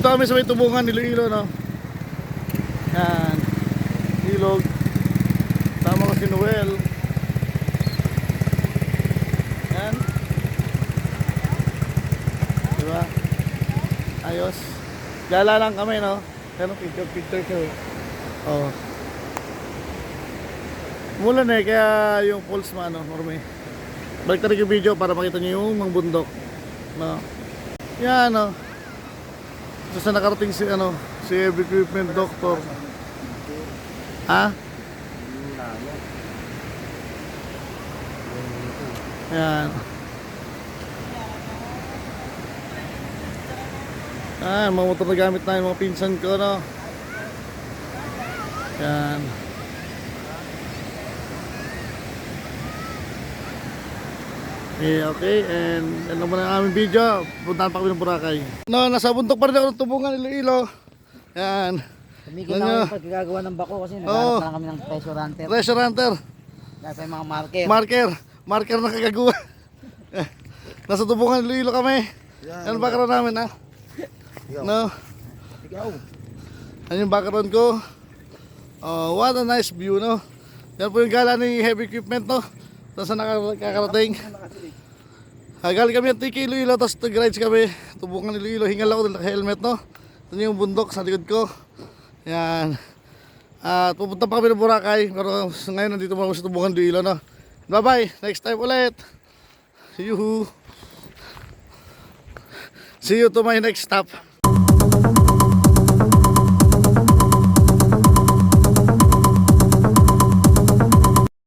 Dito kami sa may tubungan, Iloilo, no? Yan. Ilog. Tama ko si Noel. Yan. Diba? Ayos. Gala lang kami, no? Pero picture ko. Oh. Mulan eh, kaya yung pulse mo, ano, Norme. Balik tayo yung video para makita nyo yung mga bundok. No? Yan, no? So, sa nakarating si, ano, si equipment doctor. Ha? Yan. Ah, mga motor na gamit na yung mga pinsan ko, no? Yan. Okay, and ano muna ang aming video. Puntahan pa kami ng Boracay. No, nasa bundok pa rin ako ng tubungan, Iloilo. Yan. Tumigil na ako pagkagagawa ng bako kasi naghanap na kami ng treasure hunter. Treasure hunter. Nasa yung mga marker. Marker na kagagawa. Nasa tubungan, Iloilo kami. Yan ang background namin, ha? No? Yan yung background ko. What a nice view, no? Yan po yung gala ni heavy equipment, no? Tapos nakakarating. Galing kami at TK Iloilo, tapos nag-rides kami. Tubungan ni Iloilo, hingal ako dahil naka-helmet, no? Ito yung bundok sa likod ko. Yan. At pupunta pa kami ng Boracay. Pero ngayon nandito muna sa tubungan ni Iloilo, no? Bye bye, next time ulit. See you to my next stop.